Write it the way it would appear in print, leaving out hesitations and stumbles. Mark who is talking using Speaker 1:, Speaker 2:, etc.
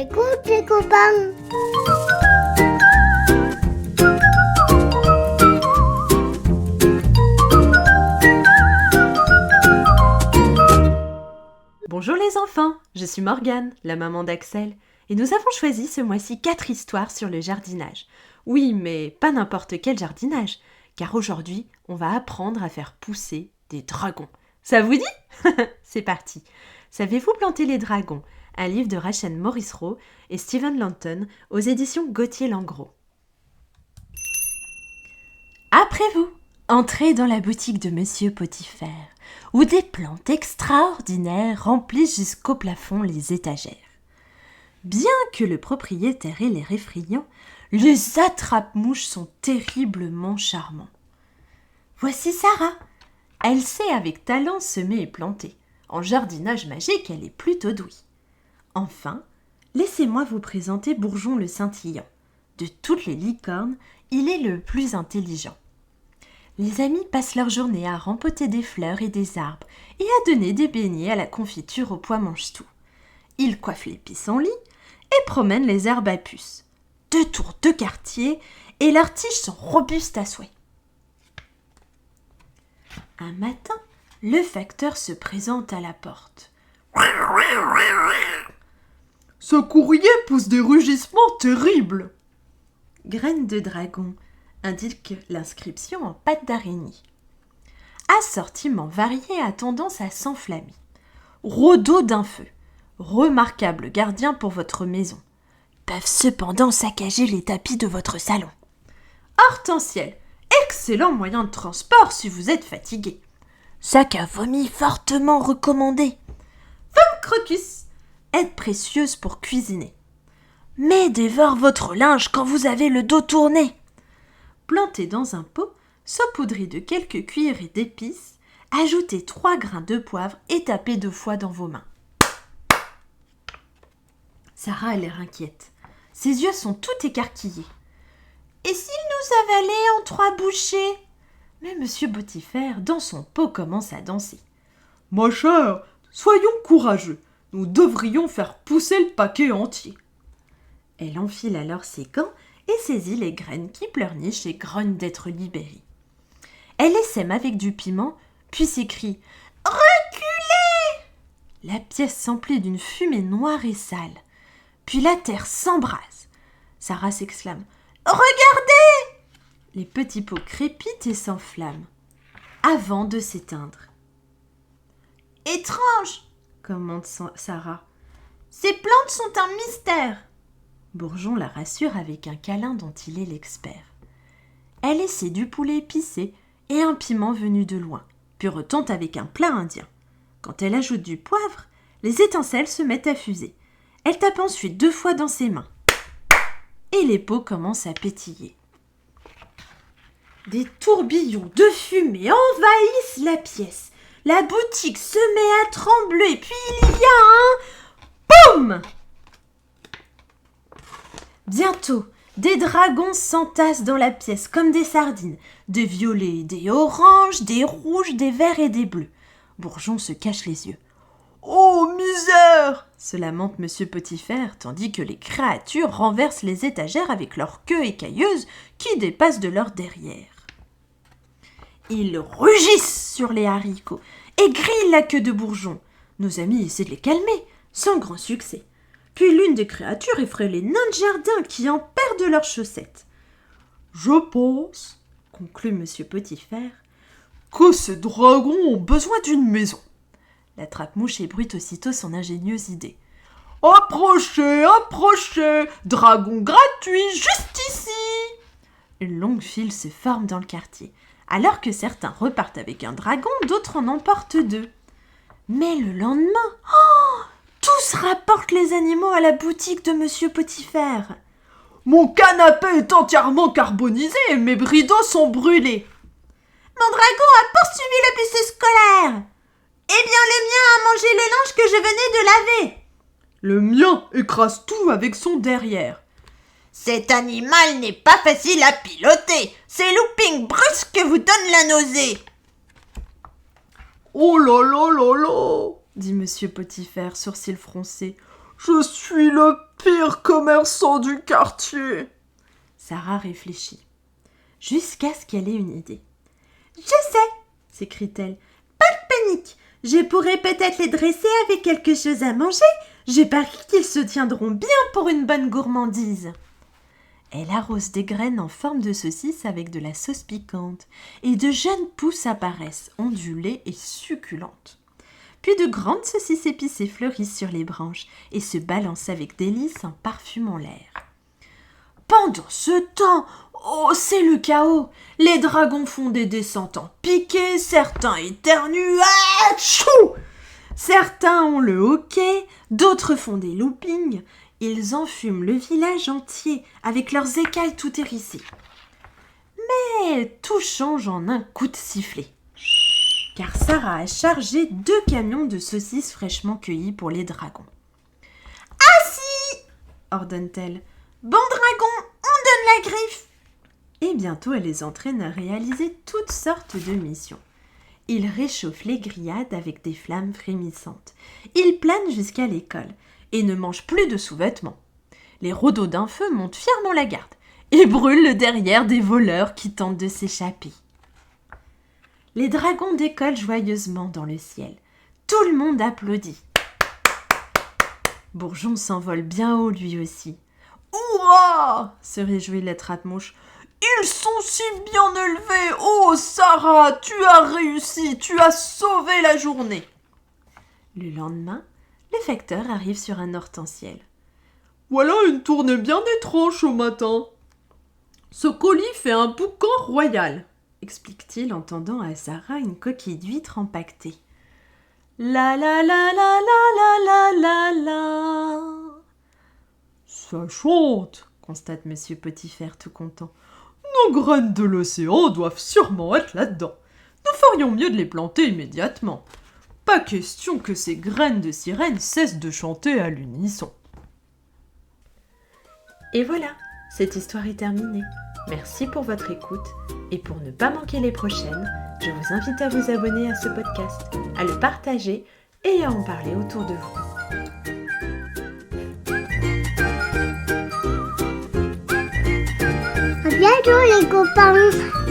Speaker 1: Écoute les copains.
Speaker 2: Bonjour les enfants, je suis Morgane, la maman d'Axel, et nous avons choisi ce mois-ci 4 histoires sur le jardinage. Oui, mais pas n'importe quel jardinage, car aujourd'hui, on va apprendre à faire pousser des dragons. Ça vous dit ? C'est parti. Savez-vous planter les dragons ? Un livre de Rachel Morrisroe et Stephen Lanton aux éditions Gauthier-Langros. Après vous, entrez dans la boutique de Monsieur Potifère, où des plantes extraordinaires remplissent jusqu'au plafond les étagères. Bien que le propriétaire ait l'air effrayant, les attrape-mouches sont terriblement charmants. Voici Sarah. Elle sait avec talent semer et planter. En jardinage magique, elle est plutôt douée. Enfin, laissez-moi vous présenter Bourgeon le scintillant. De toutes les licornes, il est le plus intelligent. Les amis passent leur journée à rempoter des fleurs et des arbres et à donner des beignets à la confiture au pois mange-tout. Ils coiffent les pissenlits et promènent les herbes à puce. 2 tours de quartier et leurs tiges sont robustes à souhait. Un matin, le facteur se présente à la porte.
Speaker 3: Ce courrier pousse des rugissements terribles.
Speaker 2: Graines de dragon indique l'inscription en pâte d'araignée. Assortiment varié a tendance à s'enflammer. Raudaux d'un feu, remarquable gardien pour votre maison, peuvent cependant saccager les tapis de votre salon. Hortensielle, excellent moyen de transport si vous êtes fatigué. Sac à vomi fortement recommandé. Femme crocus, aide précieuse pour cuisiner. Mais dévore votre linge quand vous avez le dos tourné. Plantez dans un pot, saupoudrez de quelques cuillerées d'épices, ajoutez 3 grains de poivre et tapez 2 fois dans vos mains. Sarah a l'air inquiète. Ses yeux sont tout écarquillés. Et s'il nous avalait en 3 bouchées ? Mais Monsieur Potifère, dans son pot, commence à danser.
Speaker 3: Ma chère, soyons courageux. Nous devrions faire pousser le paquet entier.
Speaker 2: Elle enfile alors ses gants et saisit les graines qui pleurnichent et grognent d'être libérées. Elle les sème avec du piment, puis s'écrie « Reculez !» La pièce s'emplit d'une fumée noire et sale. Puis la terre s'embrase. Sarah s'exclame « Regardez !» Les petits pots crépitent et s'enflamment, avant de s'éteindre. « Étrange !» commente Sarah. « Ces plantes sont un mystère !» Bourgeon la rassure avec un câlin dont il est l'expert. Elle essaie du poulet épicé et un piment venu de loin, puis retombe avec un plat indien. Quand elle ajoute du poivre, les étincelles se mettent à fuser. Elle tape ensuite 2 fois dans ses mains. Et les pots commencent à pétiller. Des tourbillons de fumée envahissent la pièce. La boutique se met à trembler, puis il y a un... Boum ! Bientôt, des dragons s'entassent dans la pièce comme des sardines. Des violets, des oranges, des rouges, des verts et des bleus. Bourgeon se cache les yeux. « Oh, misère !» se lamente Monsieur Potifère, tandis que les créatures renversent les étagères avec leurs queues écailleuses qui dépassent de leur derrière. Ils rugissent sur les haricots et grillent la queue de Bourgeon. Nos amis essaient de les calmer, sans grand succès. Puis l'une des créatures effraie les nains de jardin qui en perdent leurs chaussettes.
Speaker 3: « Je pense, » conclut Monsieur Potifère, « que ces dragons ont besoin d'une maison. »
Speaker 2: La trappe-mouche ébruite aussitôt son ingénieuse idée.
Speaker 3: « Approchez, approchez, dragon gratuit, juste ici !»
Speaker 2: Une longue file se forme dans le quartier. Alors que certains repartent avec un dragon, d'autres en emportent 2. Mais le lendemain, tous rapportent les animaux à la boutique de Monsieur Potifère.
Speaker 3: « Mon canapé est entièrement carbonisé et mes rideaux sont brûlés. »«
Speaker 2: Mon dragon a poursuivi le bus scolaire. »« Eh bien, le mien a mangé le linge que je venais de laver. »«
Speaker 3: Le mien écrase tout avec son derrière. »«
Speaker 4: Cet animal n'est pas facile à piloter. Ces loopings brusques que vous donnent la nausée. »«
Speaker 3: Oh là là là là !»
Speaker 2: dit Monsieur Potifère, sourcils froncés.
Speaker 3: « Je suis le pire commerçant du quartier.
Speaker 2: Sarah réfléchit, jusqu'à ce qu'elle ait une idée. « Je sais !» s'écrie-t-elle. « Pas de panique, je pourrais peut-être les dresser avec quelque chose à manger. Je parie qu'ils se tiendront bien pour une bonne gourmandise. » Elle arrose des graines en forme de saucisse avec de la sauce piquante, et de jeunes pousses apparaissent, ondulées et succulentes. Puis de grandes saucisses épicées fleurissent sur les branches et se balancent avec délice en parfumant l'air. Pendant ce temps, oh, c'est le chaos. Les dragons font des descentes en piqué, certains éternuent, atchou! Certains ont le hoquet, d'autres font des loopings. Ils enfument le village entier avec leurs écailles tout hérissées. Mais tout change en un coup de sifflet. Car Sarah a chargé 2 camions de saucisses fraîchement cueillies pour les dragons. « Assis !» ordonne-t-elle. « Bon dragon, on donne la griffe !» Et bientôt elle les entraîne à réaliser toutes sortes de missions. Ils réchauffent les grillades avec des flammes frémissantes. Ils planent jusqu'à l'école et ne mangent plus de sous-vêtements. Les rhododins feu montent fièrement la garde et brûlent le derrière des voleurs qui tentent de s'échapper. Les dragons décollent joyeusement dans le ciel. Tout le monde applaudit. Bourgeon s'envole bien haut lui aussi. « Hurrah !» se réjouit l'attrape-mouche. « Ils sont si bien élevés! Oh, Sarah, tu as réussi! Tu as sauvé la journée !» Le lendemain, le facteur arrive sur un hortensiel.
Speaker 3: « Voilà une tournée bien étrange au matin. Ce colis fait un boucan royal. »
Speaker 2: explique-t-il en tendant à Sarah une coquille d'huître empaquetée. La la la la la la la la la.
Speaker 3: Ça chante, constate Monsieur Petit-Fer tout content. Nos graines de l'océan doivent sûrement être là-dedans. Nous ferions mieux de les planter immédiatement. Pas question que ces graines de sirène cessent de chanter à l'unisson.
Speaker 2: Et voilà, cette histoire est terminée. Merci pour votre écoute et pour ne pas manquer les prochaines, je vous invite à vous abonner à ce podcast, à le partager et à en parler autour de vous.
Speaker 1: À bientôt les copains!